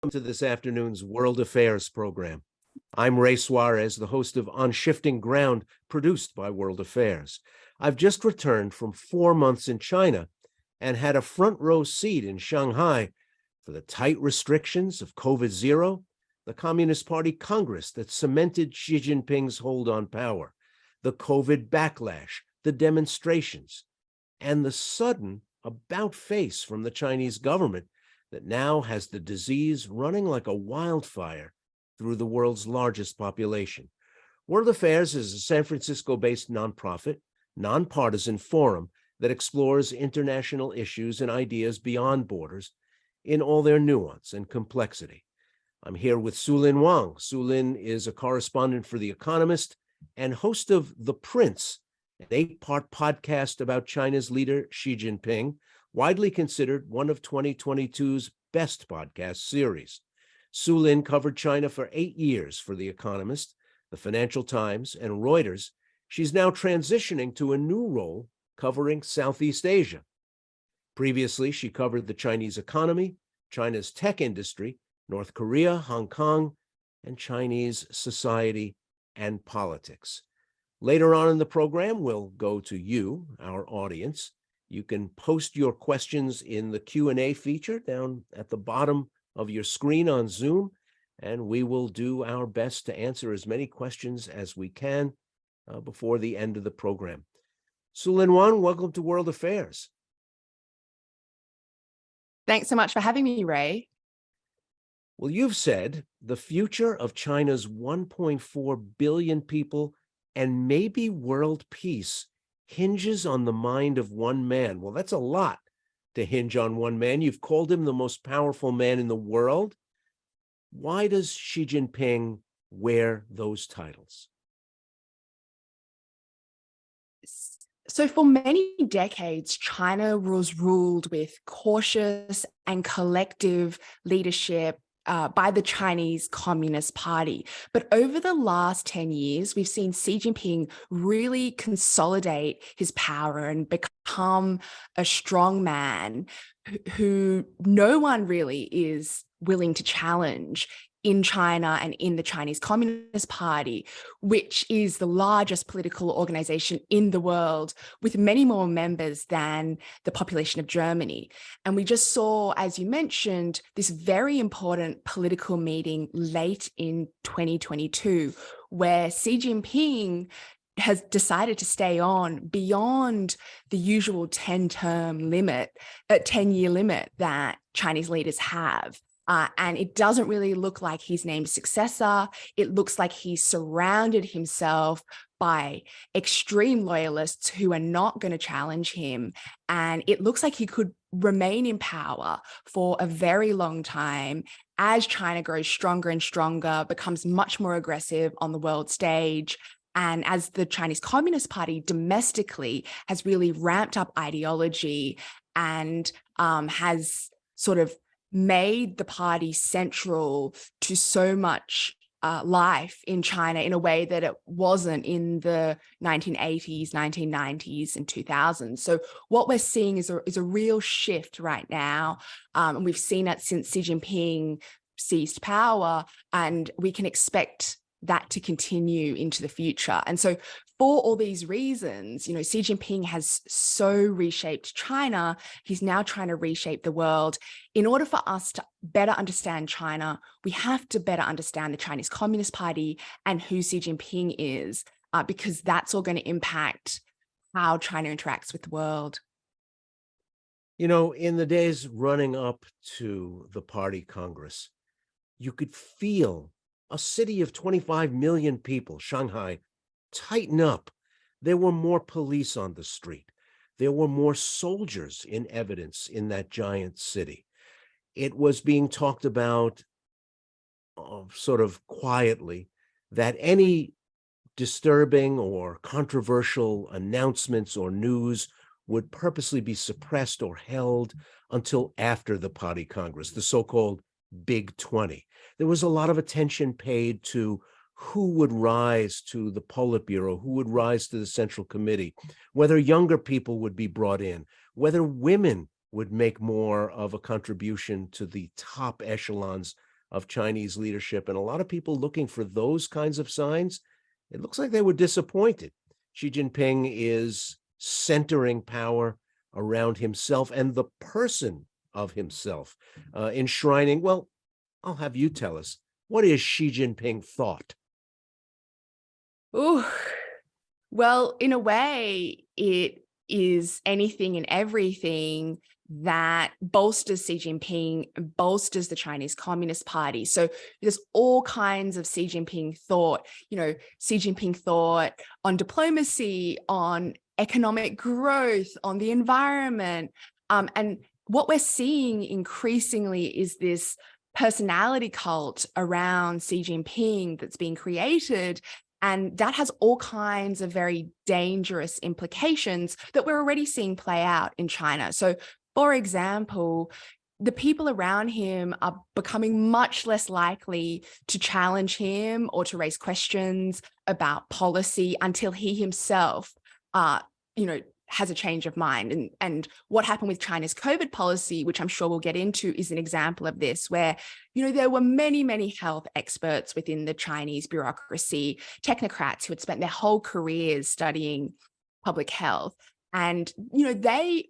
to this afternoon's World Affairs program. I'm Ray Suarez, the host of On Shifting Ground, produced by World Affairs. I've just returned from 4 months in China and had a front row seat in Shanghai for the tight restrictions of COVID-0, the Communist Party Congress that cemented Xi Jinping's hold on power, the COVID backlash, the demonstrations, and the sudden about-face from the Chinese government that now has the disease running like a wildfire through the world's largest population. World Affairs is a San Francisco-based nonprofit, nonpartisan forum that explores international issues and ideas beyond borders in all their nuance and complexity. I'm here with Sue-Lin Wong. Sue-Lin is a correspondent for The Economist and host of The Prince, an 8-part podcast about China's leader, Xi Jinping, widely considered one of 2022's best podcast series. Sue-Lin covered China for 8 years for The Economist, The Financial Times, and Reuters. She's now transitioning to a new role covering Southeast Asia. Previously, she covered the Chinese economy, China's tech industry, North Korea, Hong Kong, and Chinese society and politics. Later on in the program, we'll go to you, our audience. You can post your questions in the Q&A feature down at the bottom of your screen on Zoom, and we will do our best to answer as many questions as we can before the end of the program. Sue-Lin Wong, welcome to World Affairs. Thanks so much for having me, Ray. Well, you've said the future of China's 1.4 billion people and maybe world peace hinges on the mind of one man. Well, that's a lot to hinge on one man. You've called him the most powerful man in the world. Why does Xi Jinping wear those titles? So for many decades, China was ruled with cautious and collective leadership by the Chinese Communist Party. But over the last 10 years, we've seen Xi Jinping really consolidate his power and become a strong man who no one really is willing to challenge in China and in the Chinese Communist Party, which is the largest political organization in the world with many more members than the population of Germany. And we just saw, as you mentioned, this very important political meeting late in 2022, where Xi Jinping has decided to stay on beyond the usual 10-year limit that Chinese leaders have. And it doesn't really look like he's named a successor. It looks like he's surrounded himself by extreme loyalists who are not going to challenge him. And it looks like he could remain in power for a very long time as China grows stronger and stronger, becomes much more aggressive on the world stage. And as the Chinese Communist Party domestically has really ramped up ideology and has sort of made the party central to so much life in China in a way that it wasn't in the 1980s, 1990s, and 2000s. So what we're seeing is a real shift right now. And we've seen it since Xi Jinping seized power, and we can expect that to continue into the future. And so for all these reasons, you know, Xi Jinping has so reshaped China. He's now trying to reshape the world. In order for us to better understand China, we have to better understand the Chinese Communist Party and who Xi Jinping is, because that's all going to impact how China interacts with the world. You know, in the days running up to the party Congress, you could feel a city of 25 million people, Shanghai, tighten up. There were more police on the street. There were more soldiers in evidence in that giant city. It was being talked about sort of quietly that any disturbing or controversial announcements or news would purposely be suppressed or held until after the party Congress, the so-called Big 20. There was a lot of attention paid to who would rise to the Politburo, who would rise to the Central Committee, whether younger people would be brought in, whether women would make more of a contribution to the top echelons of Chinese leadership. And a lot of people looking for those kinds of signs, it looks like they were disappointed. Xi Jinping is centering power around himself and the person of himself, enshrining, well, I'll have you tell us, what is Xi Jinping thought? Ooh, well, in a way, it is anything and everything that bolsters Xi Jinping, bolsters the Chinese Communist Party. So there's all kinds of Xi Jinping thought, Xi Jinping thought on diplomacy, on economic growth, on the environment. And what we're seeing increasingly is this personality cult around Xi Jinping that's being created. And that has all kinds of very dangerous implications that we're already seeing play out in China. So, for example, the people around him are becoming much less likely to challenge him or to raise questions about policy until he himself, has a change of mind. And what happened with China's COVID policy, which I'm sure we'll get into, is an example of this, where, there were many, many health experts within the Chinese bureaucracy, technocrats who had spent their whole careers studying public health. And, they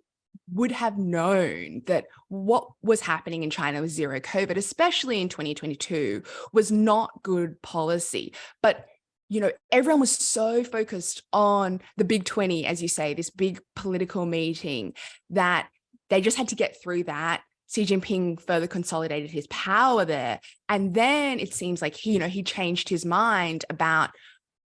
would have known that what was happening in China with zero COVID, especially in 2022, was not good policy. But everyone was so focused on the big 20, as you say, this big political meeting, that they just had to get through that. Xi Jinping further consolidated his power there. And then it seems like he changed his mind about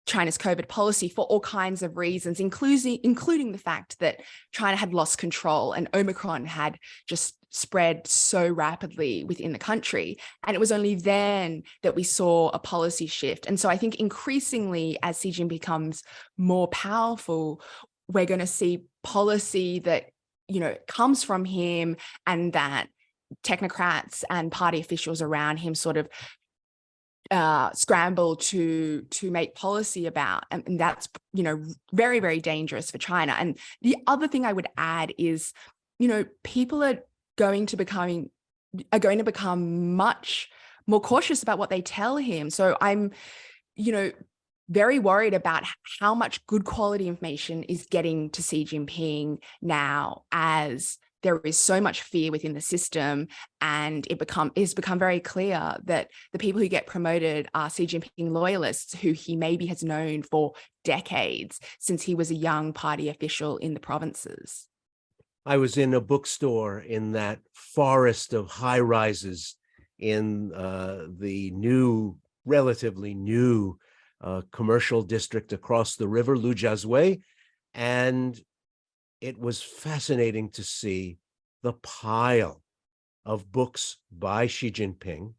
China's COVID policy for all kinds of reasons, including the fact that China had lost control and Omicron had just spread so rapidly within the country. And it was only then that we saw a policy shift. And so I think increasingly, as Xi Jinping becomes more powerful, we're going to see policy that, comes from him, and that technocrats and party officials around him sort of scramble to make policy about, and that's very, very dangerous for China. And the other thing I would add is, people are going to become much more cautious about what they tell him. So I'm very worried about how much good quality information is getting to Xi Jinping now, as there is so much fear within the system, and it's become very clear that the people who get promoted are Xi Jinping loyalists who he maybe has known for decades, since he was a young party official in the provinces. I was in a bookstore in that forest of high rises in the relatively new commercial district across the river, Lujiazui, and it was fascinating to see the pile of books by Xi Jinping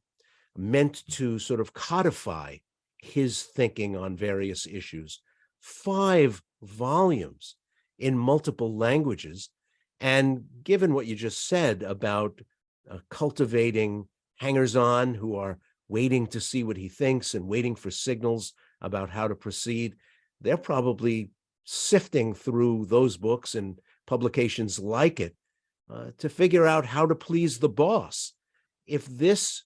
meant to sort of codify his thinking on various issues. 5 volumes in multiple languages. And given what you just said about cultivating hangers-on who are waiting to see what he thinks and waiting for signals about how to proceed, they're probably sifting through those books and publications like it to figure out how to please the boss. If this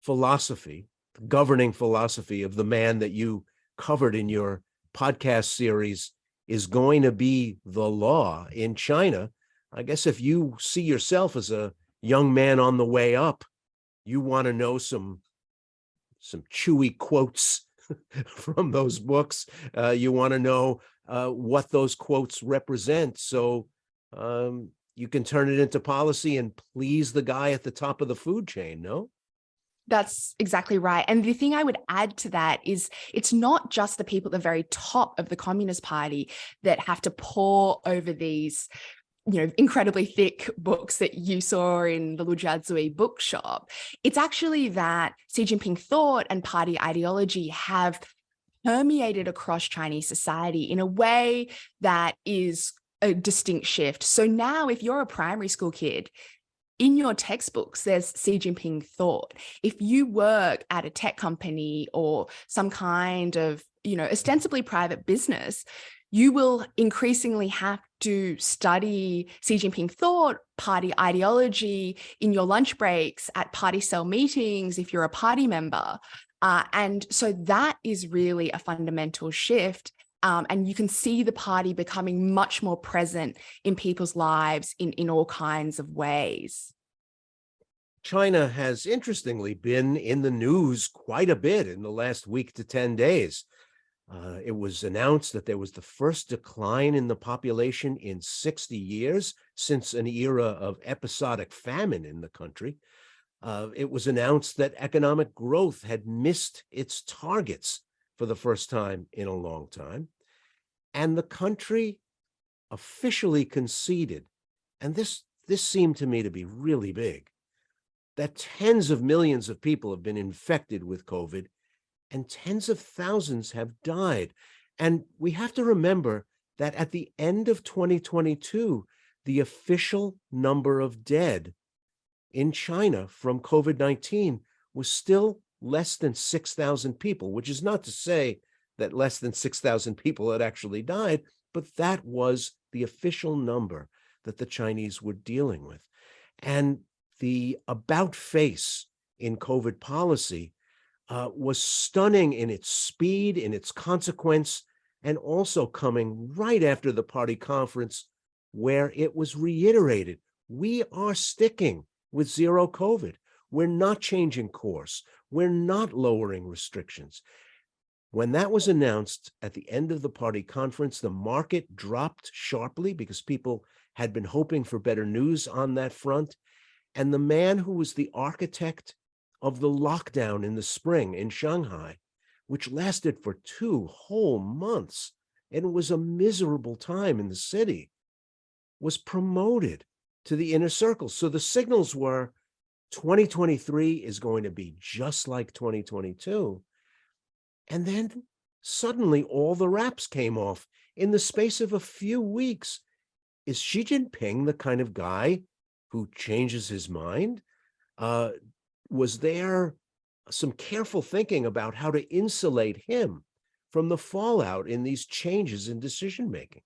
philosophy, the governing philosophy of the man that you covered in your podcast series, is going to be the law in China, I guess if you see yourself as a young man on the way up, you want to know some chewy quotes from those books. You want to know what those quotes represent, so you can turn it into policy and please the guy at the top of the food chain, no? That's exactly right. And the thing I would add to that is, it's not just the people at the very top of the Communist Party that have to pore over these, incredibly thick books that you saw in the Lujiazui bookshop. It's actually that Xi Jinping thought and party ideology have permeated across Chinese society in a way that is a distinct shift. So now, if you're a primary school kid, in your textbooks, there's Xi Jinping thought. If you work at a tech company or some kind of, ostensibly private business, you will increasingly have to study Xi Jinping thought, party ideology in your lunch breaks, at party cell meetings, if you're a party member. And so that is really a fundamental shift. And you can see the party becoming much more present in people's lives in all kinds of ways. China has interestingly been in the news quite a bit in the last week to 10 days. It was announced that there was the first decline in the population in 60 years since an era of episodic famine in the country. It was announced that economic growth had missed its targets for the first time in a long time. And the country officially conceded, and this seemed to me to be really big, that tens of millions of people have been infected with COVID and tens of thousands have died. And we have to remember that at the end of 2022, the official number of dead in China from COVID-19 was still less than 6,000 people, which is not to say that less than 6,000 people had actually died, but that was the official number that the Chinese were dealing with. And the about face in COVID policy was stunning in its speed, in its consequence, and also coming right after the party conference where it was reiterated, we are sticking with zero COVID. We're not changing course. We're not lowering restrictions. When that was announced at the end of the party conference, the market dropped sharply because people had been hoping for better news on that front. And the man who was the architect of the lockdown in the spring in Shanghai, which lasted for 2 whole months, and it was a miserable time in the city, was promoted to the inner circle. So the signals were 2023 is going to be just like 2022. And then suddenly all the wraps came off in the space of a few weeks. Is Xi Jinping the kind of guy who changes his mind? Was there some careful thinking about how to insulate him from the fallout in these changes in decision-making?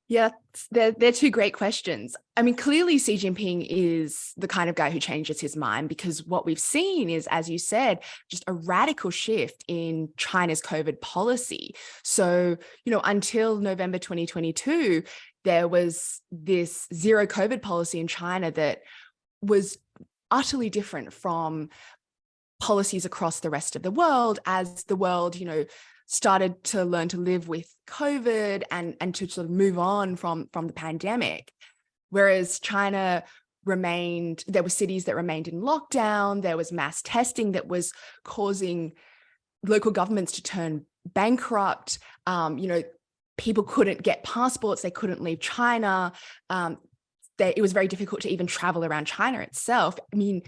Yeah, they're two great questions. I mean, clearly Xi Jinping is the kind of guy who changes his mind, because what we've seen is, as you said, just a radical shift in China's COVID policy. So, until November 2022, there was this zero COVID policy in China that was utterly different from policies across the rest of the world, as the world, started to learn to live with COVID and to sort of move on from the pandemic. Whereas China remained, there were cities that remained in lockdown, there was mass testing that was causing local governments to turn bankrupt. People couldn't get passports, they couldn't leave China. It was very difficult to even travel around China itself. I mean,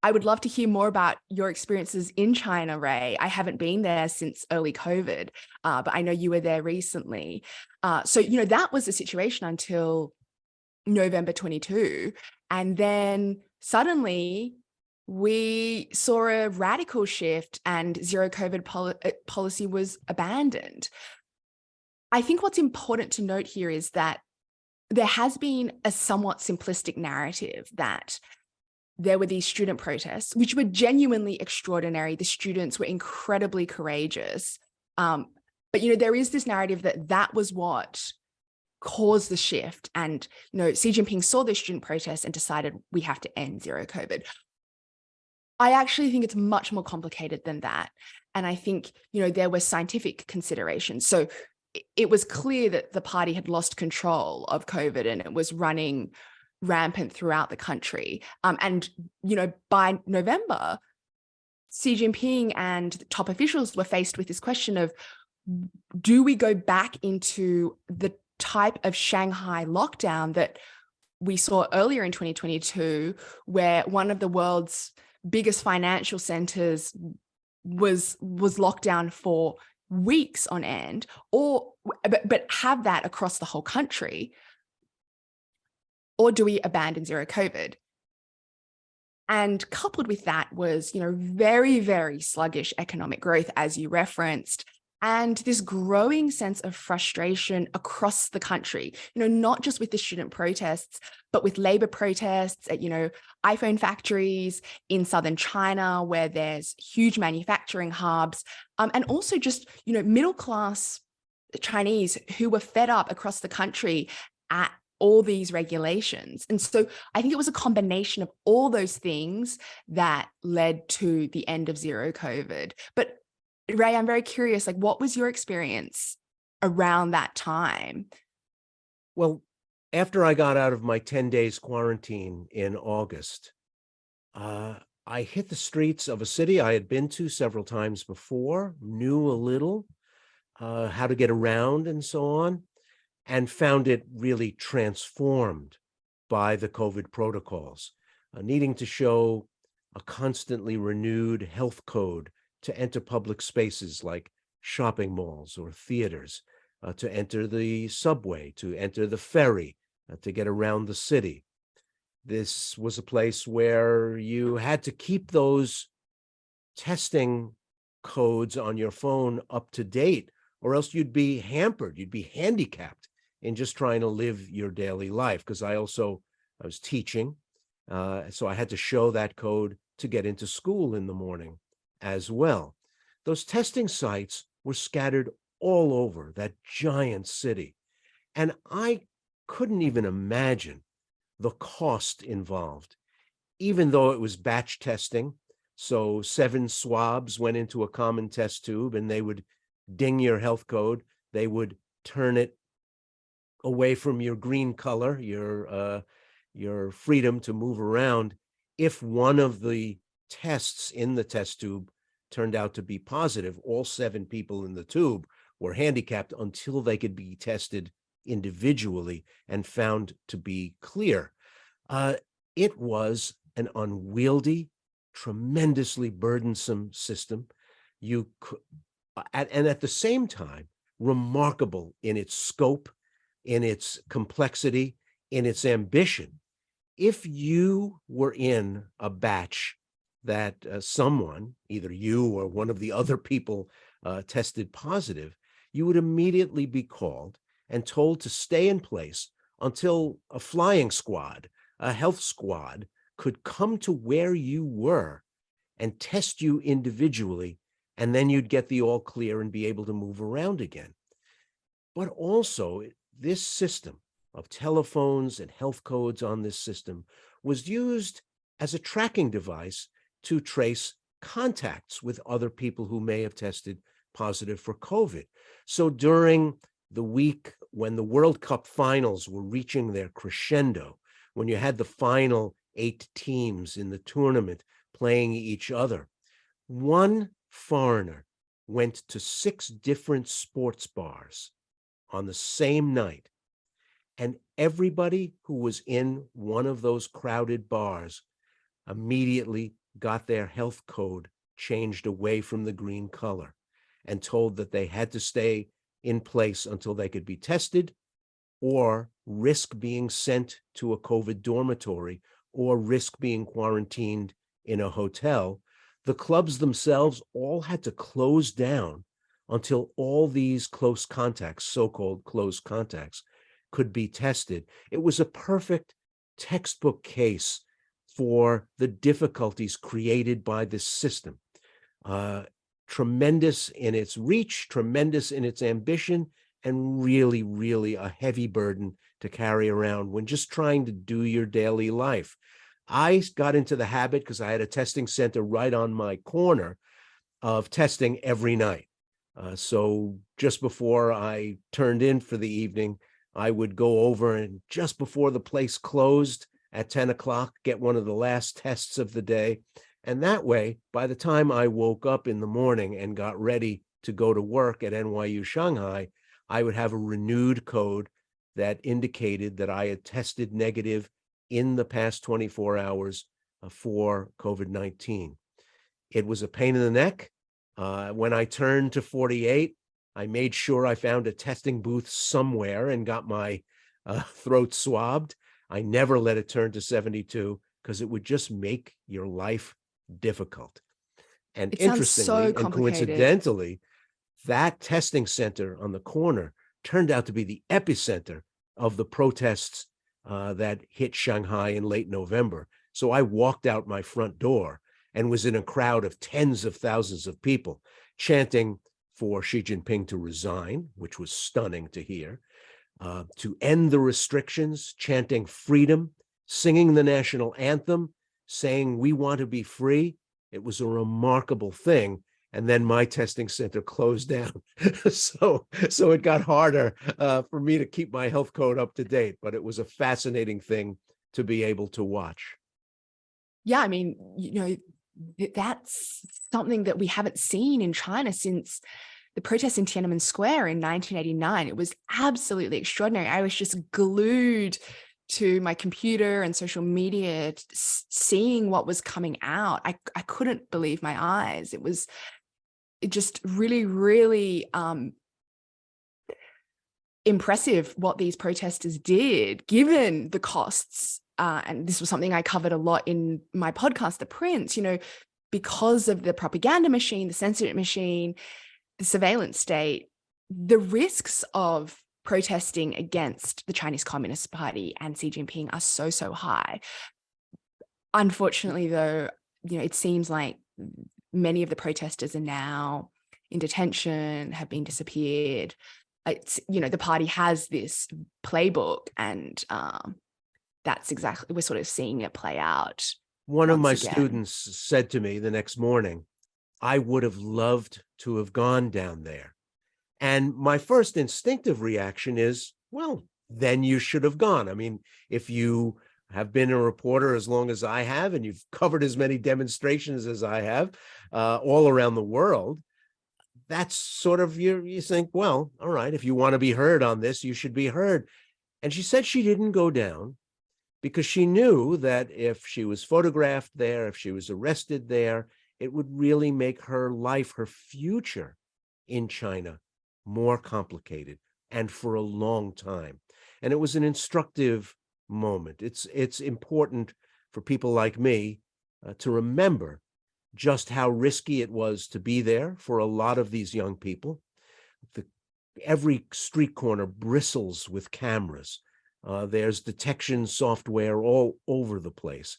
I would love to hear more about your experiences in China, Ray. I haven't been there since early COVID, but I know you were there recently. So, that was the situation until November 22. And then suddenly we saw a radical shift and zero COVID policy was abandoned. I think what's important to note here is that there has been a somewhat simplistic narrative that there were these student protests, which were genuinely extraordinary. The students were incredibly courageous. But, there is this narrative that that was what caused the shift. And, Xi Jinping saw the student protests and decided we have to end zero COVID. I actually think it's much more complicated than that. And I think, there were scientific considerations. So it was clear that the party had lost control of COVID and it was running rampant throughout the country. And by November, Xi Jinping and top officials were faced with this question of, do we go back into the type of Shanghai lockdown that we saw earlier in 2022, where one of the world's biggest financial centers was locked down for weeks on end, but have that across the whole country? Or do we abandon zero COVID? And coupled with that was, very, very sluggish economic growth, as you referenced, and this growing sense of frustration across the country, not just with the student protests, but with labor protests at, iPhone factories in southern China, where there's huge manufacturing hubs, and also just, middle-class Chinese who were fed up across the country at all these regulations. And so I think it was a combination of all those things that led to the end of zero COVID. But Ray, I'm very curious, what was your experience around that time? Well, after I got out of my 10 days quarantine in August, I hit the streets of a city I had been to several times before, knew a little how to get around and so on, and found it really transformed by the COVID protocols, needing to show a constantly renewed health code to enter public spaces like shopping malls or theaters, to enter the subway, to enter the ferry, to get around the city. This was a place where you had to keep those testing codes on your phone up to date, or else you'd be hampered, you'd be handicapped in just trying to live your daily life. Because I was teaching, so I had to show that code to get into school in the morning as well. Those testing sites were scattered all over that giant city. And I couldn't even imagine the cost involved, even though it was batch testing. So 7 swabs went into a common test tube and they would ding your health code. They would turn it away from your green color, your freedom to move around, if one of the tests in the test tube turned out to be positive. All 7 people in the tube were handicapped until they could be tested individually and found to be clear. It was an unwieldy, tremendously burdensome system. And at the same time, remarkable in its scope, in its complexity, in its ambition. If you were in a batch that someone, either you or one of the other people, tested positive, you would immediately be called and told to stay in place until a flying squad, a health squad, could come to where you were and test you individually, and then you'd get the all clear and be able to move around again. But also, this system of telephones and health codes on this system was used as a tracking device to trace contacts with other people who may have tested positive for COVID. So during the week when the World Cup finals were reaching their crescendo, when you had the final 8 teams in the tournament playing each other, one foreigner went to 6 different sports bars on the same night, and everybody who was in one of those crowded bars immediately got their health code changed away from the green color and told that they had to stay in place until they could be tested, or risk being sent to a COVID dormitory, or risk being quarantined in a hotel. The clubs themselves all had to close down until all these close contacts, so-called close contacts, could be tested. It was a perfect textbook case for the difficulties created by this system. Tremendous in its reach, tremendous in its ambition, and really, really a heavy burden to carry around when just trying to do your daily life. I got into the habit, because I had a testing center right on my corner, of testing every night. So just before I turned in for the evening, I would go over and just before the place closed at 10 o'clock, get one of the last tests of the day. And that way, by the time I woke up in the morning and got ready to go to work at NYU Shanghai, I would have a renewed code that indicated that I had tested negative in the past 24 hours for COVID-19. It was a pain in the neck. When I turned to 48, I made sure I found a testing booth somewhere and got my throat swabbed. I never let it turn to 72 because it would just make your life difficult. And It sounds so interestingly and complicated. coincidentally, that testing center on the corner turned out to be the epicenter of the protests that hit Shanghai in late November. So I walked out my front door and was in a crowd of tens of thousands of people chanting for Xi Jinping to resign, which was stunning to hear, to end the restrictions, chanting freedom, singing the national anthem, saying we want to be free. It was a remarkable thing. And then my testing center closed down. so it got harder for me to keep my health code up to date, but it was a fascinating thing to be able to watch. Yeah, I mean, that's something that we haven't seen in China since the protests in Tiananmen Square in 1989. It was absolutely extraordinary. I was just glued to my computer and social media, seeing what was coming out. I couldn't believe my eyes. It just really, really impressive what these protesters did, given the costs. And this was something I covered a lot in my podcast, The Prince, because of the propaganda machine, the censorship machine, the surveillance state, the risks of protesting against the Chinese Communist Party and Xi Jinping are so, so high. Unfortunately, though, it seems like many of the protesters are now in detention, have been disappeared. It's, the party has this playbook, and that's exactly, we're sort of seeing it play out. One of my students said to me the next morning, I would have loved to have gone down there. And my first instinctive reaction is, well, then you should have gone. I mean, if you have been a reporter as long as I have, and you've covered as many demonstrations as I have all around the world, that's sort of, you think, well, all right, if you want to be heard on this, you should be heard. And she said she didn't go down because she knew that if she was photographed there, if she was arrested there, it would really make her life, her future in China, more complicated, and for a long time. And it was an instructive moment. It's important for people like me to remember just how risky it was to be there for a lot of these young people. Every street corner bristles with cameras. There's detection software all over the place.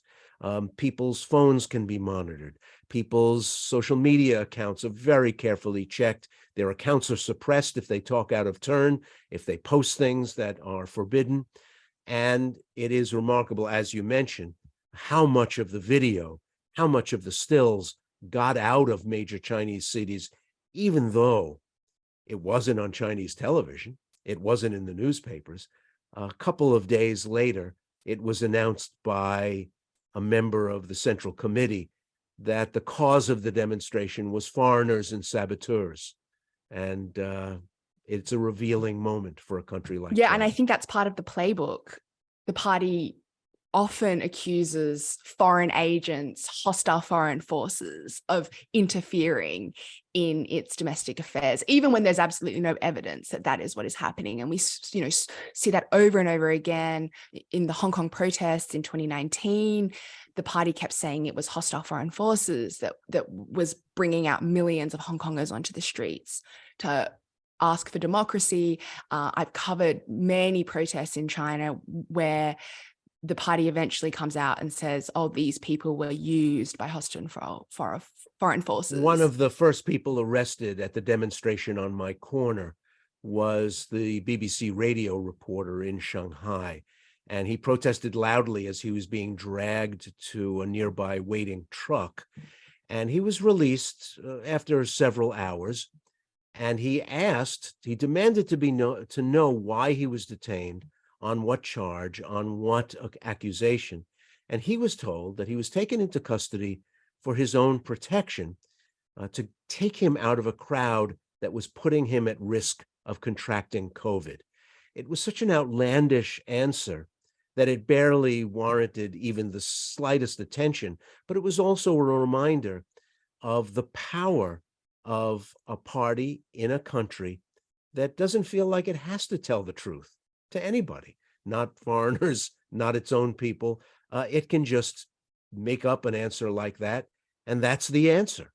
People's phones can be monitored. People's social media accounts are very carefully checked. Their accounts are suppressed if they talk out of turn, if they post things that are forbidden. And it is remarkable, as you mentioned, how much of the video, how much of the stills got out of major Chinese cities, even though it wasn't on Chinese television, it wasn't in the newspapers. A couple of days later, it was announced by a member of the Central Committee that the cause of the demonstration was foreigners and saboteurs. And it's a revealing moment for a country like China. And I think that's part of the playbook. The party often accuses foreign agents, hostile foreign forces, of interfering in its domestic affairs, even when there's absolutely no evidence that that is what is happening. And we, see that over and over again in the Hong Kong protests in 2019. The party kept saying it was hostile foreign forces that was bringing out millions of Hong Kongers onto the streets to ask for democracy. I've covered many protests in China where the party eventually comes out and says, oh, these people were used by hostile foreign forces. One of the first people arrested at the demonstration on my corner was the BBC radio reporter in Shanghai. And he protested loudly as he was being dragged to a nearby waiting truck. And he was released after several hours. And he demanded to know why he was detained, on what charge, on what accusation. And he was told that he was taken into custody for his own protection, to take him out of a crowd that was putting him at risk of contracting COVID. It was such an outlandish answer that it barely warranted even the slightest attention, but it was also a reminder of the power of a party in a country that doesn't feel like it has to tell the truth to anybody, not foreigners, not its own people. It can just make up an answer like that, and that's the answer.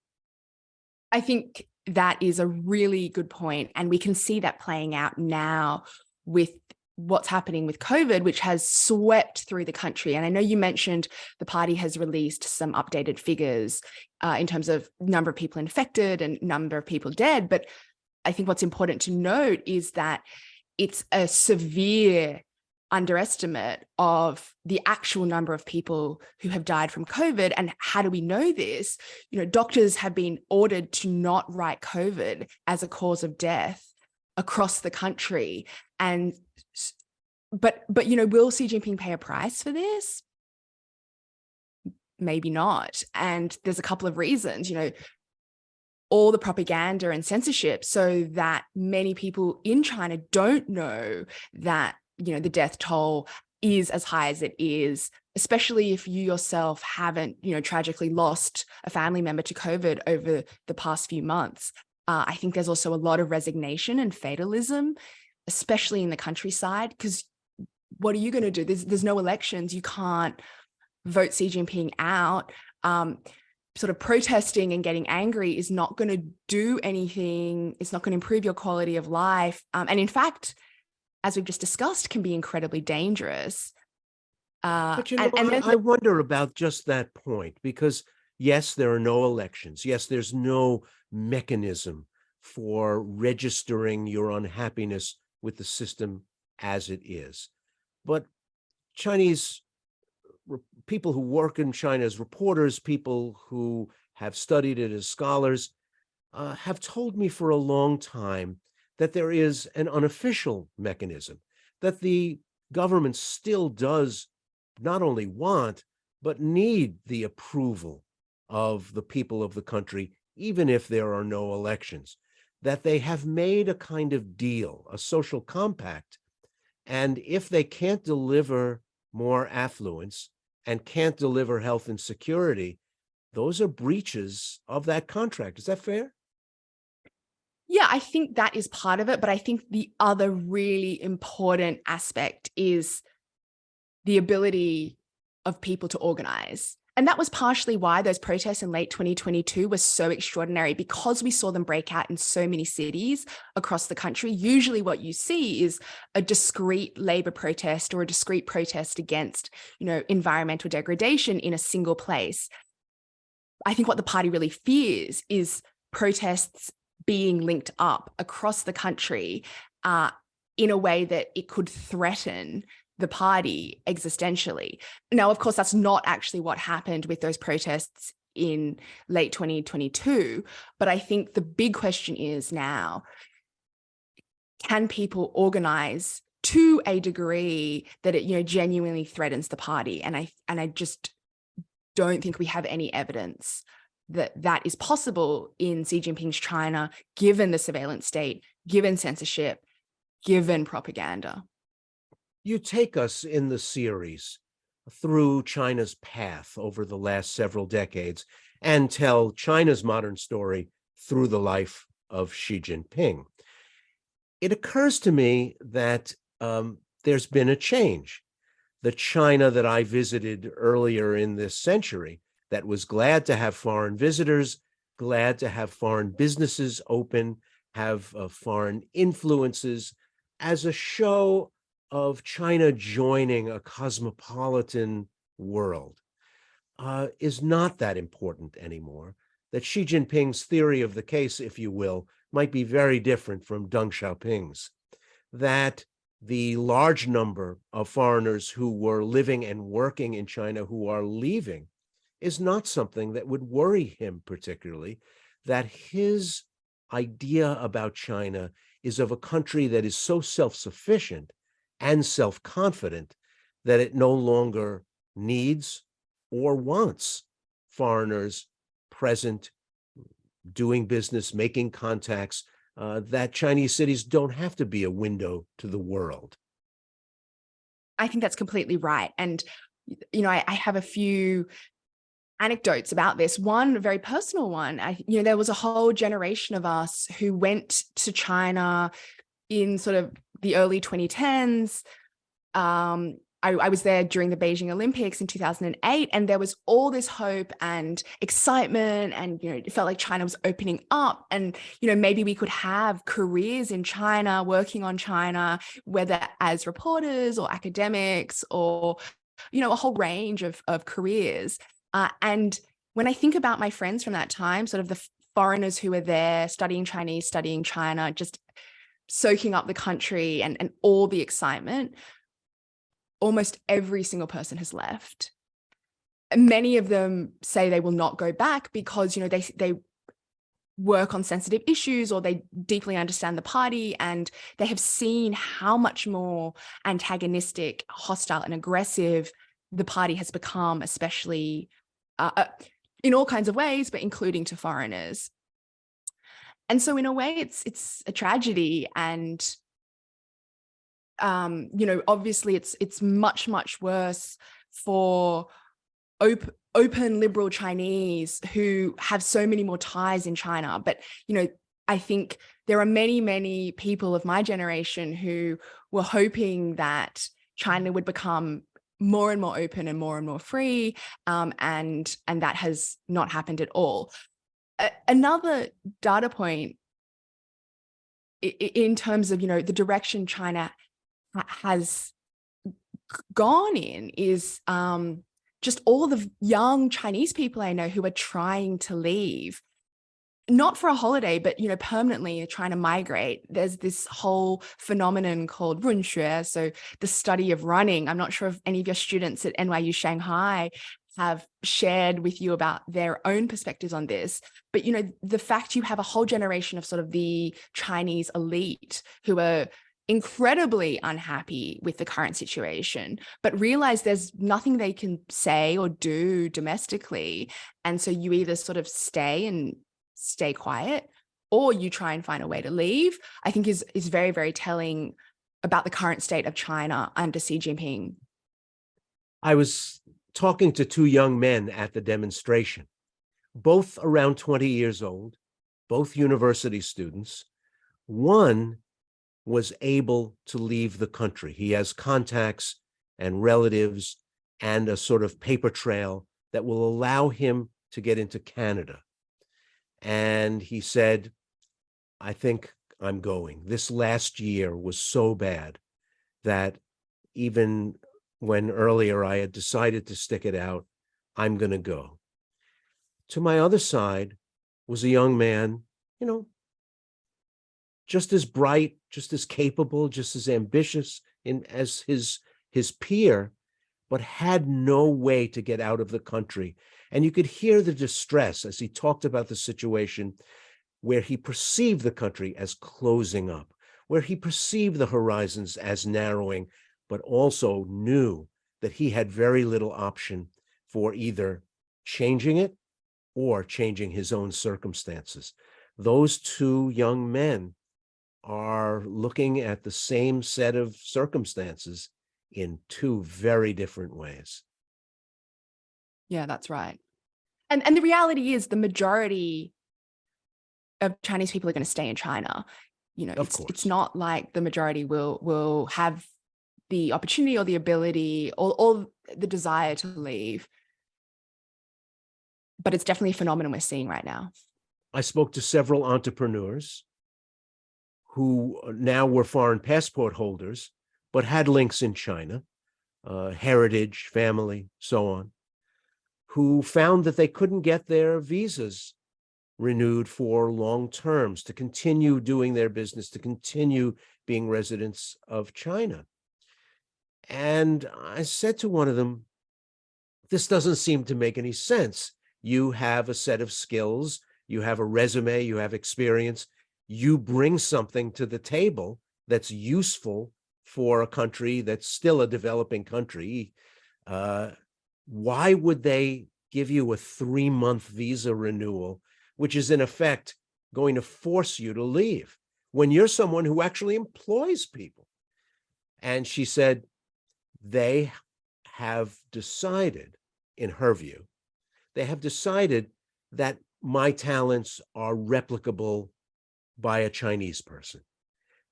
I think that is a really good point. And we can see that playing out now with what's happening with COVID, which has swept through the country. And I know you mentioned the party has released some updated figures in terms of number of people infected and number of people dead. But I think what's important to note is that it's a severe underestimate of the actual number of people who have died from COVID. And how do we know this? You know, doctors have been ordered to not write COVID as a cause of death across the country. And but you know, will Xi Jinping pay a price for this? Maybe not. And there's a couple of reasons, you know, all the propaganda and censorship so that many people in China don't know that, you know, the death toll is as high as it is, especially if you yourself haven't, you know, tragically lost a family member to COVID over the past few months. I think there's also a lot of resignation and fatalism, especially in the countryside, because what are you going to do? There's no elections. You can't vote Xi Jinping out. Sort of protesting and getting angry is not going to do anything. It's not going to improve your quality of life. And in fact, as we've just discussed, can be incredibly dangerous. But you know, I wonder about just that point, because yes, there are no elections. Yes, there's no mechanism for registering your unhappiness with the system as it is. But Chinese people who work in China as reporters, people who have studied it as scholars, have told me for a long time that there is an unofficial mechanism, that the government still does not only want, but need the approval of the people of the country, even if there are no elections, that they have made a kind of deal, a social compact. And if they can't deliver more affluence and can't deliver health and security, those are breaches of that contract. Is that fair? Yeah, I think that is part of it. But I think the other really important aspect is the ability of people to organize. And that was partially why those protests in late 2022 were so extraordinary, because we saw them break out in so many cities across the country. Usually what you see is a discrete labor protest or a discrete protest against, you know, environmental degradation in a single place. I think what the party really fears is protests being linked up across the country in a way that it could threaten the party existentially. Now, of course, that's not actually what happened with those protests in late 2022. But I think the big question is now, can people organize to a degree that it, you know, genuinely threatens the party? And I just don't think we have any evidence that that is possible in Xi Jinping's China, given the surveillance state, given censorship, given propaganda. You take us in the series through China's path over the last several decades and tell China's modern story through the life of Xi Jinping. It occurs to me that there's been a change. The China that I visited earlier in this century, that was glad to have foreign visitors, glad to have foreign businesses open, have foreign influences, as a show of China joining a cosmopolitan world, is not that important anymore. That Xi Jinping's theory of the case, if you will, might be very different from Deng Xiaoping's. That the large number of foreigners who were living and working in China who are leaving is not something that would worry him particularly. That his idea about China is of a country that is so self-sufficient and self-confident that it no longer needs or wants foreigners present, doing business, making contacts, that Chinese cities don't have to be a window to the world. I think that's completely right. And, you know, I have a few anecdotes about this. One, a very personal one. There was a whole generation of us who went to China in sort of the early 2010s, I was there during the Beijing Olympics in 2008, and there was all this hope and excitement, and it felt like China was opening up, and maybe we could have careers in China, working on China, whether as reporters or academics or a whole range of careers. And when I think about my friends from that time, sort of the foreigners who were there studying Chinese, studying China, just soaking up the country and all the excitement, almost every single person has left. And many of them say they will not go back because, they work on sensitive issues, or they deeply understand the party, and they have seen how much more antagonistic, hostile, and aggressive the party has become, especially in all kinds of ways, but including to foreigners. And so in a way, it's a tragedy. And obviously it's much, much worse for open liberal Chinese who have so many more ties in China. But, I think there are many, many people of my generation who were hoping that China would become more and more open and more free. And that has not happened at all. Another data point in terms of, the direction China has gone in is just all the young Chinese people I know who are trying to leave, not for a holiday, but permanently trying to migrate. There's this whole phenomenon called runxue, so the study of running. I'm not sure if any of your students at NYU Shanghai have shared with you about their own perspectives on this, but the fact you have a whole generation of sort of the Chinese elite who are incredibly unhappy with the current situation, but realize there's nothing they can say or do domestically. And so you either sort of stay quiet, or you try and find a way to leave, I think is very, very telling about the current state of China under Xi Jinping. I was talking to two young men at the demonstration, both around 20 years old, both university students. One was able to leave the country. He has contacts and relatives and a sort of paper trail that will allow him to get into Canada. And he said, I think I'm going. This last year was so bad that even when earlier I had decided to stick it out, I'm going to go. To my other side was a young man, just as bright, just as capable, just as ambitious as his peer, but had no way to get out of the country. And you could hear the distress as he talked about the situation where he perceived the country as closing up, where he perceived the horizons as narrowing, but also knew that he had very little option for either changing it or changing his own circumstances. Those two young men are looking at the same set of circumstances in two very different ways. Yeah, that's right. And the reality is the majority of Chinese people are going to stay in China. It's not like the majority will have the opportunity or the ability or the desire to leave. But it's definitely a phenomenon we're seeing right now. I spoke to several entrepreneurs who now were foreign passport holders, but had links in China, heritage, family, so on, who found that they couldn't get their visas renewed for long terms to continue doing their business, to continue being residents of China. And I said to one of them, this doesn't seem to make any sense. You have a set of skills, you have a resume, you have experience, you bring something to the table that's useful for a country that's still a developing country. Why would they give you a 3-month visa renewal, which is in effect going to force you to leave when you're someone who actually employs people? And she said, they have decided, in her view, they have decided that my talents are replicable by a Chinese person.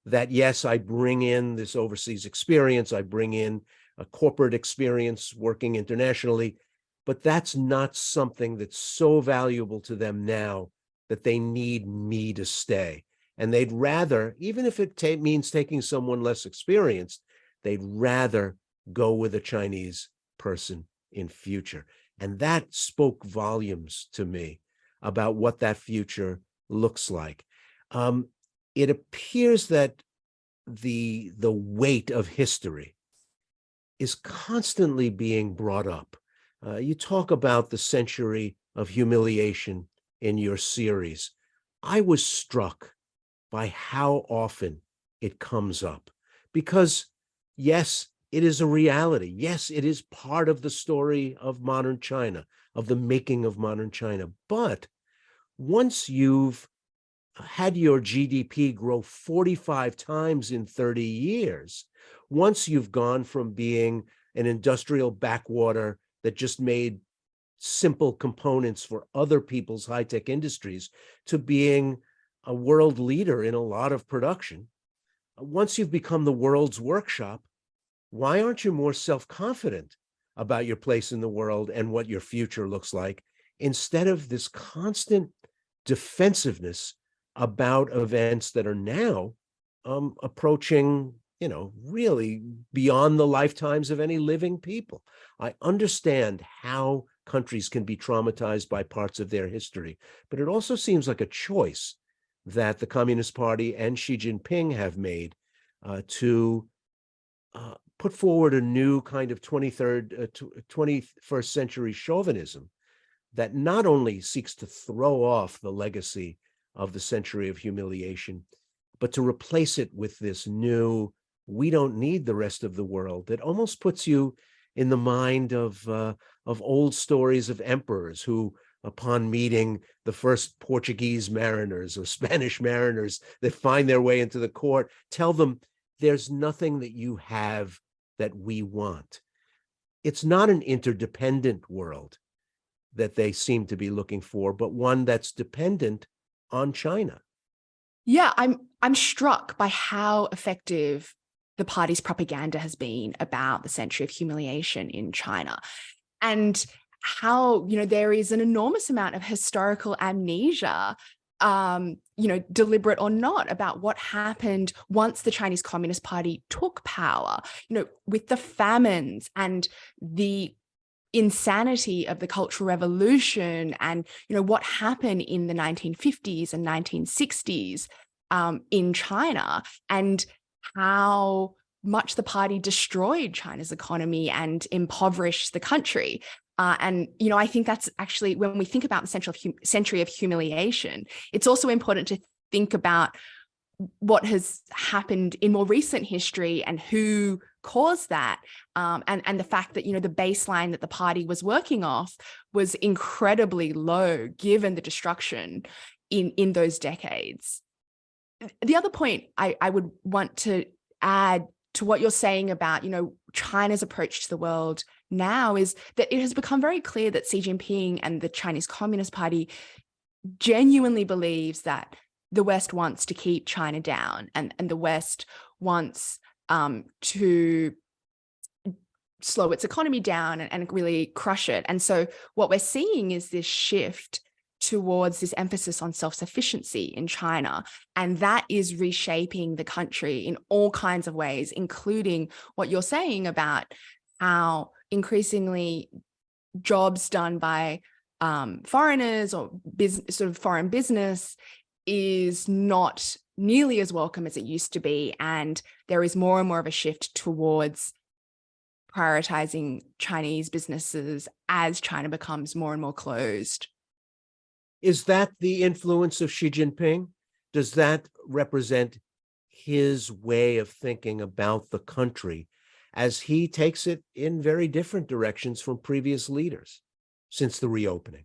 That yes, I bring in this overseas experience, I bring in a corporate experience working internationally, but that's not something that's so valuable to them now that they need me to stay. And they'd rather, even if it means taking someone less experienced, they'd rather go with a Chinese person in future. And that spoke volumes to me about what that future looks like. It appears that the weight of history is constantly being brought up. You talk about the century of humiliation in your series. I was struck by how often it comes up because, yes, it is a reality. Yes, it is part of the story of modern China, of the making of modern China. But once you've had your GDP grow 45 times in 30 years, once you've gone from being an industrial backwater that just made simple components for other people's high-tech industries to being a world leader in a lot of production, once you've become the world's workshop, why aren't you more self-confident about your place in the world and what your future looks like, instead of this constant defensiveness about events that are now approaching, really beyond the lifetimes of any living people? I understand how countries can be traumatized by parts of their history, but it also seems like a choice that the Communist Party and Xi Jinping have made to put forward a new kind of 21st century chauvinism that not only seeks to throw off the legacy of the century of humiliation, but to replace it with this new, we don't need the rest of the world, that almost puts you in the mind of old stories of emperors who, upon meeting the first Portuguese mariners or Spanish mariners that find their way into the court, tell them, there's nothing that you have that we want. It's not an interdependent world that they seem to be looking for, but one that's dependent on China. Yeah, I'm struck by how effective the party's propaganda has been about the century of humiliation in China, and how, there is an enormous amount of historical amnesia, deliberate or not, about what happened once the Chinese Communist Party took power, with the famines and the insanity of the Cultural Revolution, and what happened in the 1950s and 1960s in China, and how much the party destroyed China's economy and impoverished the country. I think that's actually, when we think about the century of humiliation, it's also important to think about what has happened in more recent history and who caused that, and the fact that, the baseline that the party was working off was incredibly low given the destruction in those decades. The other point I would want to add to what you're saying about, China's approach to the world now is that it has become very clear that Xi Jinping and the Chinese Communist Party genuinely believes that the West wants to keep China down, and the West wants to slow its economy down and really crush it. And so what we're seeing is this shift towards this emphasis on self-sufficiency in China. And that is reshaping the country in all kinds of ways, including what you're saying about how increasingly jobs done by foreigners or sort of foreign business is not nearly as welcome as it used to be. And there is more and more of a shift towards prioritizing Chinese businesses as China becomes more and more closed. Is that the influence of Xi Jinping? Does that represent his way of thinking about the country as he takes it in very different directions from previous leaders since the reopening?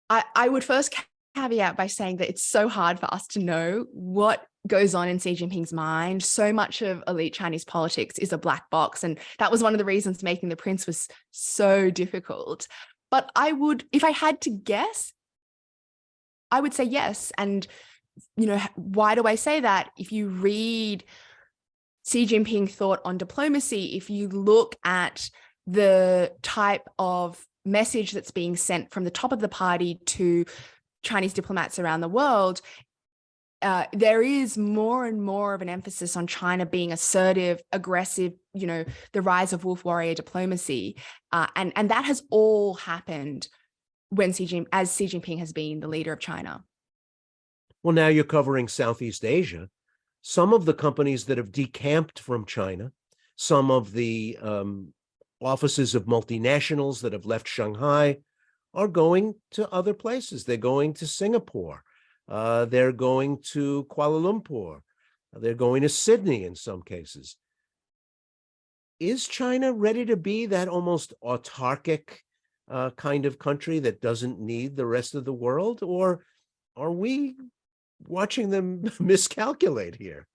I would first caveat by saying that it's so hard for us to know what goes on in Xi Jinping's mind. So much of elite Chinese politics is a black box. And that was one of the reasons Making the Prince was so difficult. But if I had to guess, I would say yes. And, why do I say that? If you read Xi Jinping thought on diplomacy, if you look at the type of message that's being sent from the top of the party to Chinese diplomats around the world, there is more and more of an emphasis on China being assertive, aggressive, the rise of wolf warrior diplomacy. And that has all happened as Xi Jinping has been the leader of China. Well, now you're covering Southeast Asia. Some of the companies that have decamped from China, some of the offices of multinationals that have left Shanghai are going to other places. They're going to Singapore. They're going to Kuala Lumpur. They're going to Sydney in some cases. Is China ready to be that almost autarkic kind of country that doesn't need the rest of the world? Or are we watching them miscalculate here?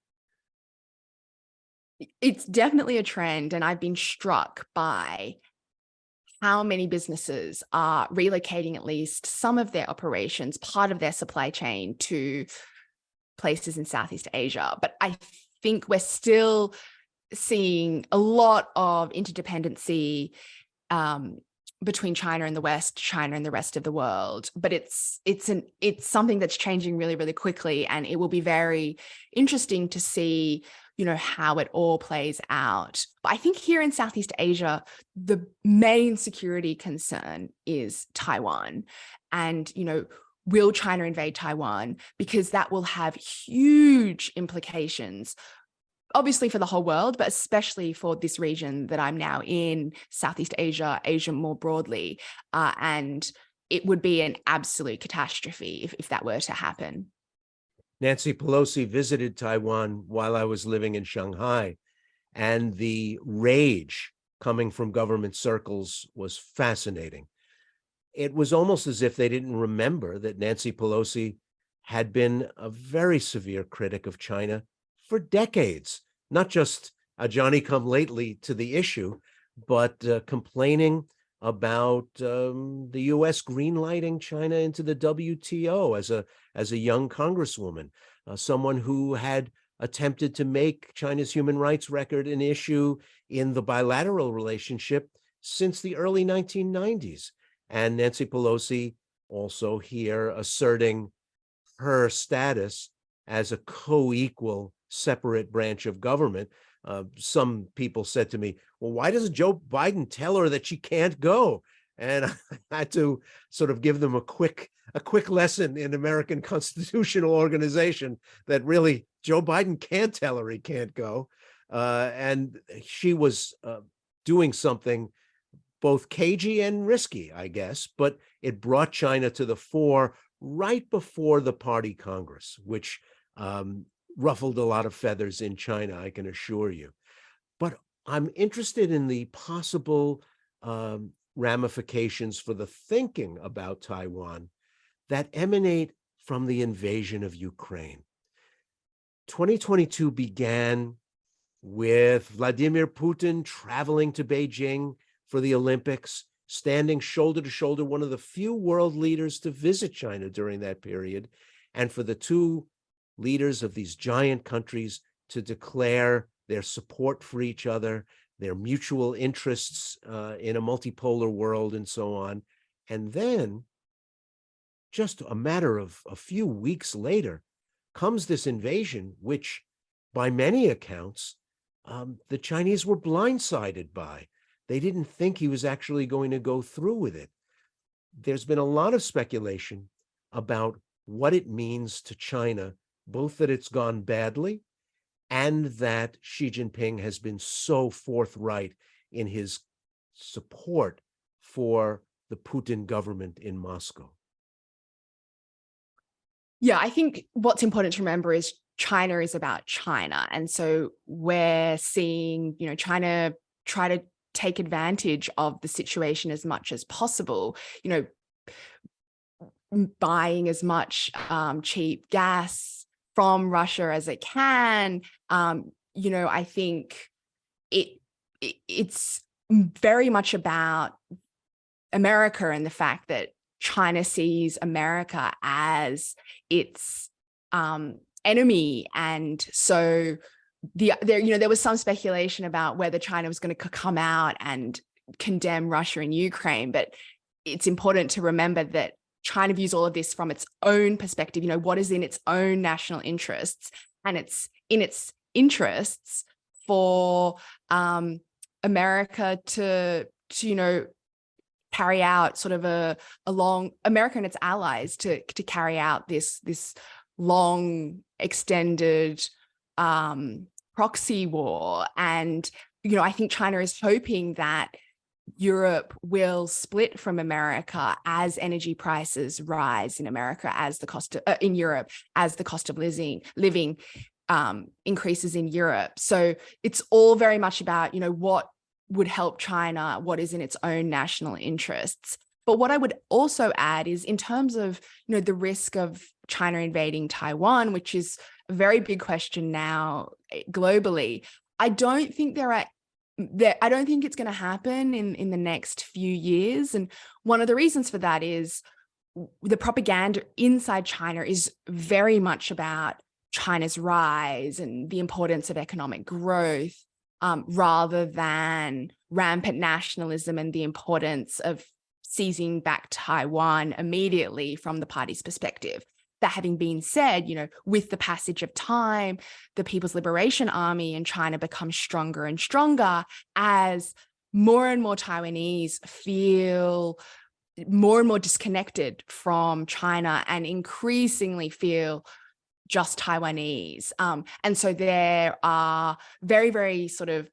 It's definitely a trend, and I've been struck by how many businesses are relocating at least some of their operations, part of their supply chain, to places in Southeast Asia. But I think we're still seeing a lot of interdependency between China and the West, China and the rest of the world. But it's something that's changing really, really quickly, and it will be very interesting to see how it all plays out. But I think here in Southeast Asia, the main security concern is Taiwan. And, will China invade Taiwan? Because that will have huge implications, obviously for the whole world, but especially for this region that I'm now in, Southeast Asia, Asia more broadly. And it would be an absolute catastrophe if that were to happen. Nancy Pelosi visited Taiwan while I was living in Shanghai, and the rage coming from government circles was fascinating. It was almost as if they didn't remember that Nancy Pelosi had been a very severe critic of China for decades, not just a Johnny-come-lately to the issue, but complaining about the U.S. greenlighting China into the WTO as a young congresswoman, someone who had attempted to make China's human rights record an issue in the bilateral relationship since the early 1990s. And Nancy Pelosi also here asserting her status as a co-equal separate branch of government. Some people said to me, well, why doesn't Joe Biden tell her that she can't go? And I had to sort of give them a quick lesson in American constitutional organization that really Joe Biden can't tell her he can't go. And she was doing something both cagey and risky, I guess, but it brought China to the fore right before the party Congress, which ruffled a lot of feathers in China, I can assure you. But I'm interested in the possible ramifications for the thinking about Taiwan that emanate from the invasion of Ukraine. 2022 began with Vladimir Putin traveling to Beijing for the Olympics, standing shoulder to shoulder, one of the few world leaders to visit China during that period, and for the two leaders of these giant countries to declare their support for each other, their mutual interests in a multipolar world, and so on. And then, just a matter of a few weeks later, comes this invasion, which, by many accounts, the Chinese were blindsided by. They didn't think he was actually going to go through with it. There's been a lot of speculation about what it means to China, both that it's gone badly and that Xi Jinping has been so forthright in his support for the Putin government in Moscow. Yeah, I think what's important to remember is China is about China. And so we're seeing, China try to take advantage of the situation as much as possible, buying as much cheap gas from Russia as it can. I think it's very much about America and the fact that China sees America as its enemy. And so there was some speculation about whether China was going to come out and condemn Russia and Ukraine, but it's important to remember that China views all of this from its own perspective, what is in its own national interests, and it's in its interests for America to carry out sort of a long, America and its allies to carry out this long extended proxy war. And I think China is hoping that Europe will split from America as energy prices rise in America, as the cost of, in Europe, as the cost of living increases in Europe. So it's all very much about, what would help China, what is in its own national interests. But what I would also add is, in terms of, the risk of China invading Taiwan, which is a very big question now globally, I don't think it's going to happen in the next few years. And one of the reasons for that is the propaganda inside China is very much about China's rise and the importance of economic growth, rather than rampant nationalism and the importance of seizing back Taiwan immediately from the party's perspective. That having been said, with the passage of time, the People's Liberation Army in China becomes stronger and stronger as more and more Taiwanese feel more and more disconnected from China and increasingly feel just Taiwanese. And so there are very, very sort of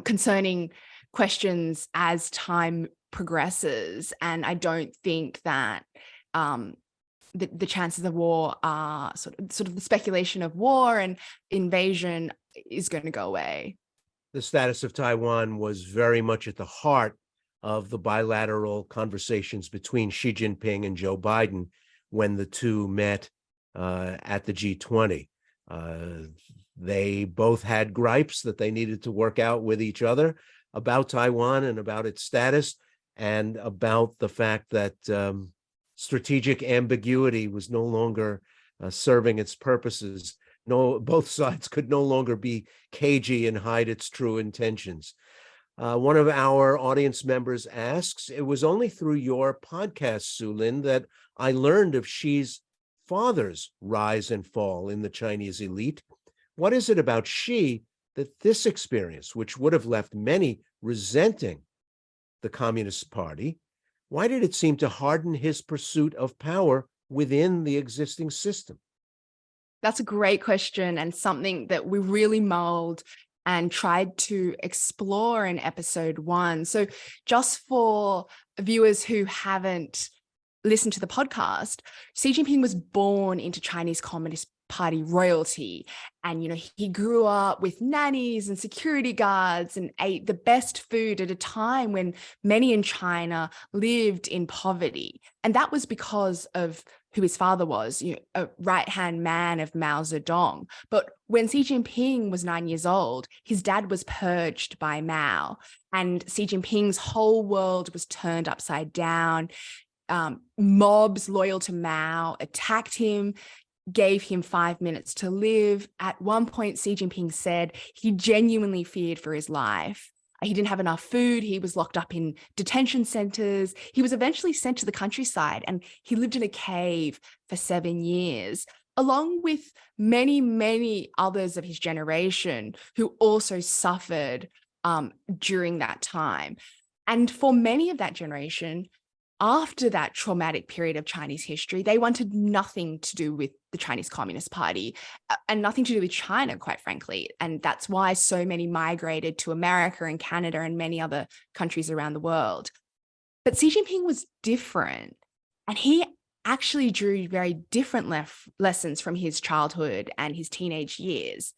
concerning questions as time progresses. And I don't think that the chances of war are sort of the speculation of war and invasion is going to go away. The status of Taiwan was very much at the heart of the bilateral conversations between Xi Jinping and Joe Biden when the two met at the G20. They both had gripes that they needed to work out with each other about Taiwan and about its status, and about the fact that strategic ambiguity was no longer serving its purposes. Both sides could no longer be cagey and hide its true intentions. One of our audience members asks, it was only through your podcast, Sue-Lin, that I learned of Xi's father's rise and fall in the Chinese elite. What is it about Xi that this experience, which would have left many resenting the Communist Party, why did it seem to harden his pursuit of power within the existing system? That's a great question, and something that we really mulled and tried to explore in episode 1. So just for viewers who haven't listened to the podcast, Xi Jinping was born into Chinese Communist Party royalty. And, he grew up with nannies and security guards and ate the best food at a time when many in China lived in poverty. And that was because of who his father was, a right-hand man of Mao Zedong. But when Xi Jinping was 9 years old, his dad was purged by Mao, and Xi Jinping's whole world was turned upside down. Mobs loyal to Mao attacked him, gave him 5 minutes to live. At one point, Xi Jinping said he genuinely feared for his life. He didn't have enough food. He was locked up in detention centers. He was eventually sent to the countryside, and he lived in a cave for 7 years, along with many, many others of his generation who also suffered during that time. And for many of that generation, after that traumatic period of Chinese history, they wanted nothing to do with the Chinese Communist Party and nothing to do with China, quite frankly. And that's why so many migrated to America and Canada and many other countries around the world. But Xi Jinping was different, and he actually drew very different lessons from his childhood and his teenage years.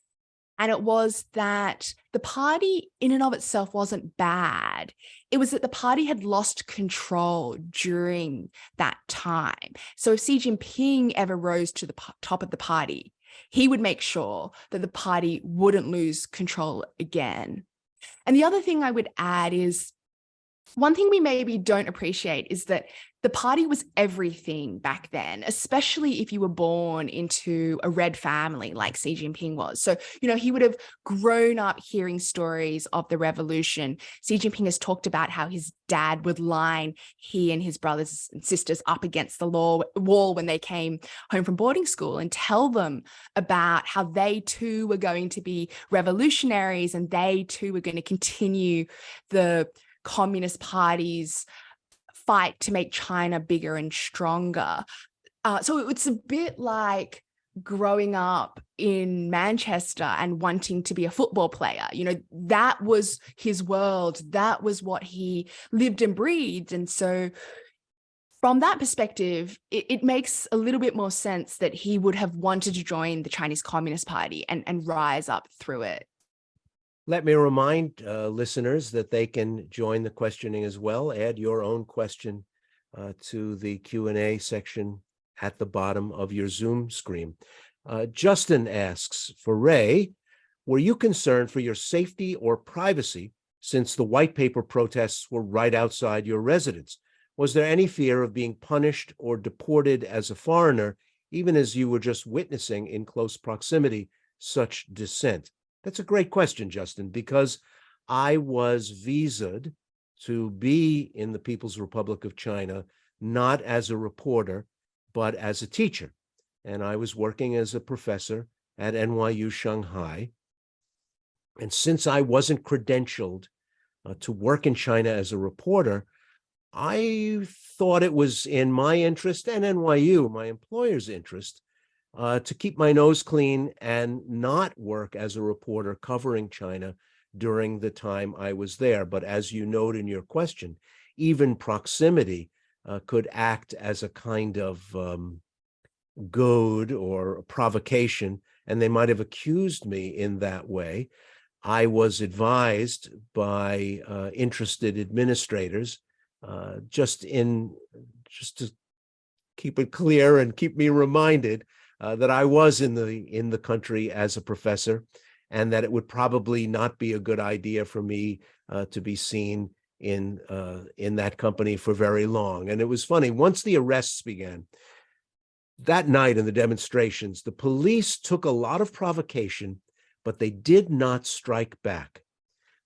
And it was that the party in and of itself wasn't bad. It was that the party had lost control during that time. So if Xi Jinping ever rose to the top of the party, he would make sure that the party wouldn't lose control again. And the other thing I would add is One thing we maybe don't appreciate is that the party was everything back then, especially if you were born into a red family like Xi Jinping was. So, he would have grown up hearing stories of the revolution. Xi Jinping has talked about how his dad would line he and his brothers and sisters up against the wall when they came home from boarding school and tell them about how they too were going to be revolutionaries and they too were going to continue the Communist Party's fight to make China bigger and stronger. So it's a bit like growing up in Manchester and wanting to be a football player. That was his world. That was what he lived and breathed. And so from that perspective, it makes a little bit more sense that he would have wanted to join the Chinese Communist Party and rise up through it. Let me remind listeners that they can join the questioning as well. Add your own question to the Q&A section at the bottom of your Zoom screen. Justin asks, for Ray, were you concerned for your safety or privacy since the white paper protests were right outside your residence? Was there any fear of being punished or deported as a foreigner, even as you were just witnessing in close proximity such dissent? That's a great question, Justin, because I was visaed to be in the People's Republic of China, not as a reporter, but as a teacher. And I was working as a professor at NYU Shanghai. And since I wasn't credentialed to work in China as a reporter, I thought it was in my interest and NYU, my employer's interest, to keep my nose clean and not work as a reporter covering China during the time I was there. But as you note in your question, even proximity could act as a kind of goad or provocation, and they might have accused me in that way. I was advised by interested administrators just to keep it clear and keep me reminded that I was in the country as a professor, and that it would probably not be a good idea for me to be seen in that company for very long. And it was funny, once the arrests began, that night in the demonstrations, the police took a lot of provocation, but they did not strike back.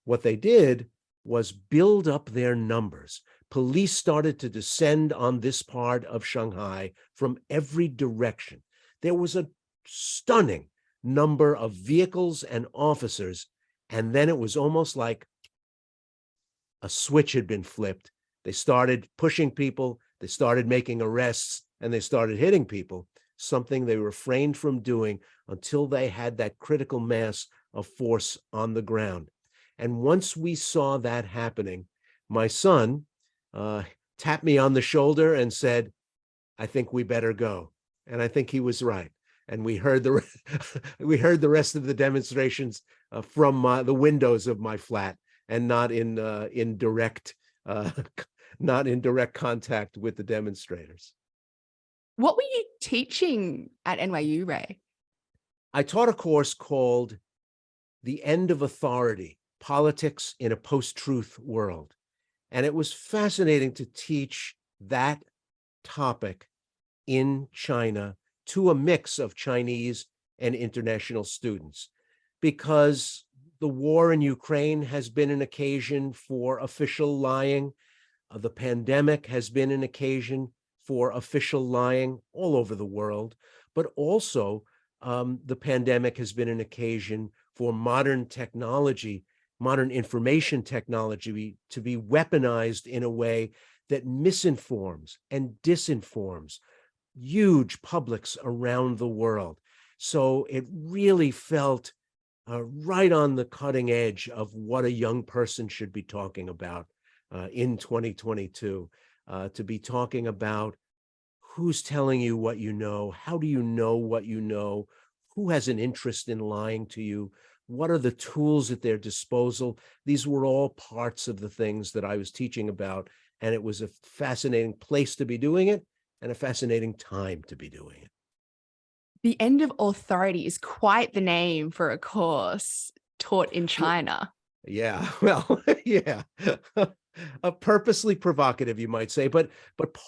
What they did was build up their numbers. Police started to descend on this part of Shanghai from every direction. There was a stunning number of vehicles and officers, and then it was almost like a switch had been flipped. They started pushing people, they started making arrests, and they started hitting people, something they refrained from doing until they had that critical mass of force on the ground. And once we saw that happening, my son tapped me on the shoulder and said, "I think we better go." And I think he was right. And we heard the rest of the demonstrations from the windows of my flat, and not in direct contact with the demonstrators. What were you teaching at NYU, Ray? I taught a course called The End of Authority: Politics in a Post-Truth World. And it was fascinating to teach that topic in China to a mix of Chinese and international students, because the war in Ukraine has been an occasion for official lying. The pandemic has been an occasion for official lying all over the world, but also the pandemic has been an occasion for modern technology, modern information technology, to be weaponized in a way that misinforms and disinforms huge publics around the world. So it really felt right on the cutting edge of what a young person should be talking about in 2022, to be talking about who's telling you what you know, how do you know what you know, who has an interest in lying to you, what are the tools at their disposal. These were all parts of the things that I was teaching about, and it was a fascinating place to be doing it and a fascinating time to be doing it. The End of Authority is quite the name for a course taught in China. Yeah, well, yeah. Purposely provocative, you might say, but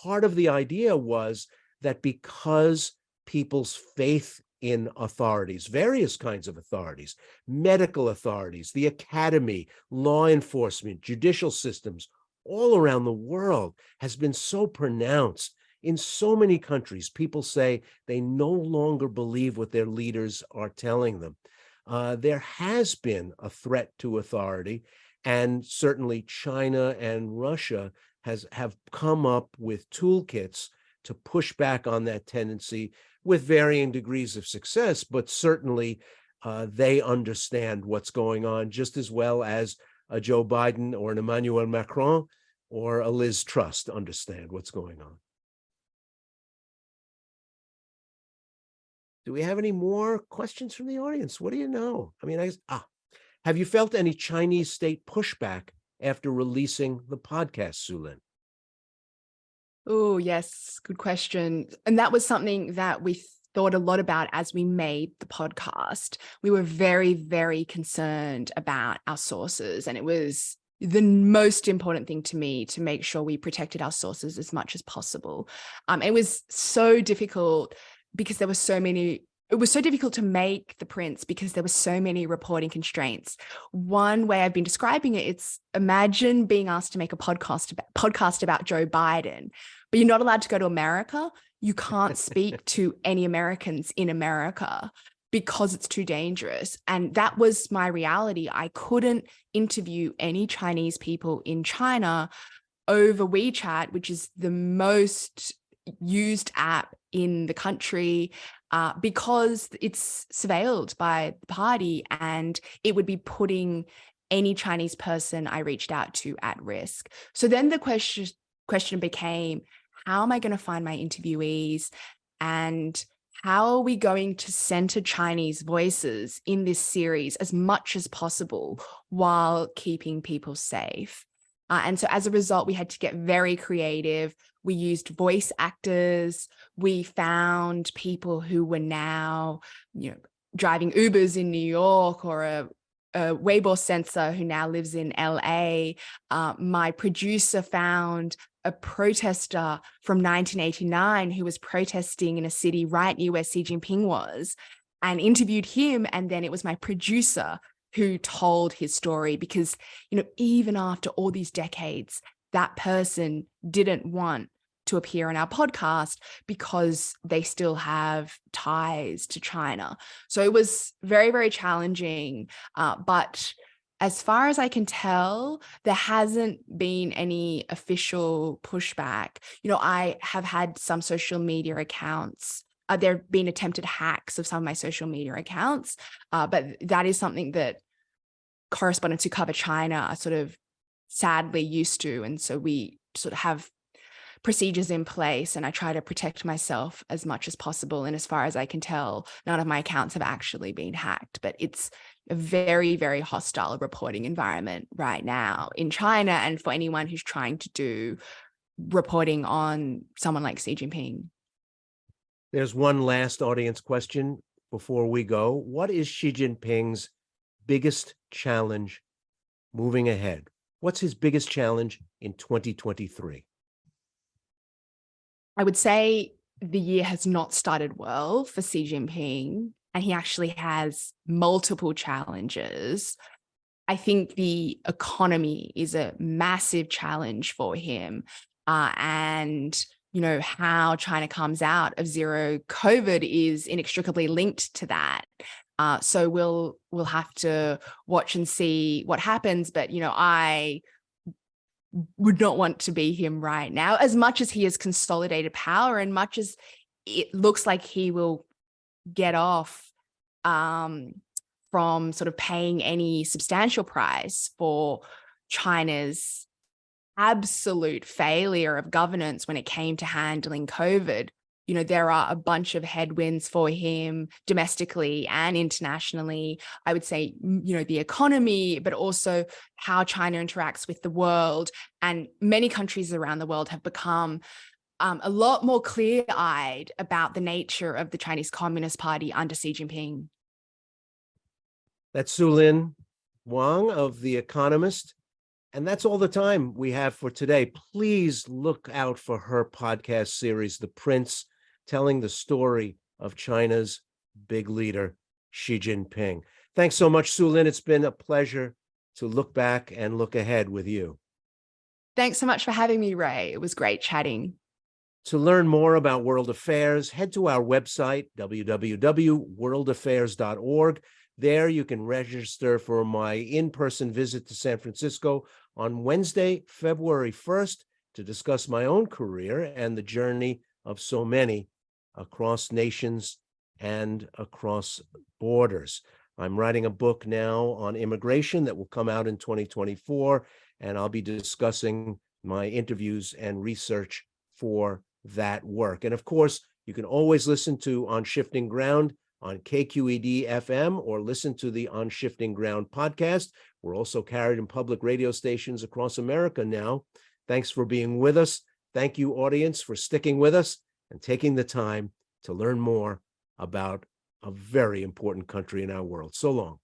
part of the idea was that because people's faith in authorities, various kinds of authorities, medical authorities, the academy, law enforcement, judicial systems, all around the world has been so pronounced. In so many countries, people say they no longer believe what their leaders are telling them. There has been a threat to authority, and certainly China and Russia have come up with toolkits to push back on that tendency with varying degrees of success, but certainly they understand what's going on just as well as a Joe Biden or an Emmanuel Macron or a Liz Truss understand what's going on. Do we have any more questions from the audience? What do you know? I mean, have you felt any Chinese state pushback after releasing the podcast, Sue-Lin? Oh, yes. Good question. And that was something that we thought a lot about as we made the podcast. We were very, very concerned about our sources. And it was the most important thing to me to make sure we protected our sources as much as possible. It was so difficult because there were so many. It was so difficult to make the prints because there were so many reporting constraints. One way I've been describing it, it's imagine being asked to make a podcast about Joe Biden, but you're not allowed to go to America. You can't speak to any Americans in America because it's too dangerous. And that was my reality. I couldn't interview any Chinese people in China over WeChat, which is the most used app in the country, because it's surveilled by the party, and it would be putting any Chinese person I reached out to at risk. So then the question became, how am I going to find my interviewees, and how are we going to center Chinese voices in this series as much as possible while keeping people safe? And so as a result, we had to get very creative. We used voice actors. We found people who were now, driving Ubers in New York, or a Weibo censor who now lives in LA. My producer found a protester from 1989 who was protesting in a city right near where Xi Jinping was, and interviewed him. And then it was my producer who told his story, because, even after all these decades, that person didn't want to appear on our podcast because they still have ties to China. So it was very, very challenging. But as far as I can tell, there hasn't been any official pushback. I have had some social media accounts. There have been attempted hacks of some of my social media accounts, but that is something that correspondents who cover China are sort of sadly used to. And so we sort of have procedures in place, and I try to protect myself as much as possible. And as far as I can tell, none of my accounts have actually been hacked, but it's a very, very hostile reporting environment right now in China. And for anyone who's trying to do reporting on someone like Xi Jinping. There's one last audience question before we go. What is Xi Jinping's biggest challenge moving ahead? What's his biggest challenge in 2023? I would say the year has not started well for Xi Jinping, and he actually has multiple challenges. I think the economy is a massive challenge for him. And how China comes out of zero COVID is inextricably linked to that. So we'll have to watch and see what happens. But, I would not want to be him right now, as much as he has consolidated power and much as it looks like he will get off from sort of paying any substantial price for China's absolute failure of governance when it came to handling COVID. There are a bunch of headwinds for him domestically and internationally. I would say, the economy, but also how China interacts with the world. And many countries around the world have become a lot more clear-eyed about the nature of the Chinese Communist Party under Xi Jinping. That's Sue-Lin Wong of The Economist And that's all the time we have for today. Please look out for her podcast series, The Prince, telling the story of China's big leader, Xi Jinping. Thanks so much, Sue-Lin. It's been a pleasure to look back and look ahead with you. Thanks so much for having me, Ray. It was great chatting. To learn more about world affairs, head to our website, www.worldaffairs.org. There you can register for my in-person visit to San Francisco on Wednesday, February 1st, to discuss my own career and the journey of so many across nations and across borders. I'm writing a book now on immigration that will come out in 2024, and I'll be discussing my interviews and research for that work. And of course, you can always listen to On Shifting Ground on KQED FM or listen to the On Shifting Ground podcast. We're also carried in public radio stations across America now. Thanks for being with us. Thank you, audience, for sticking with us and taking the time to learn more about a very important country in our world. So long.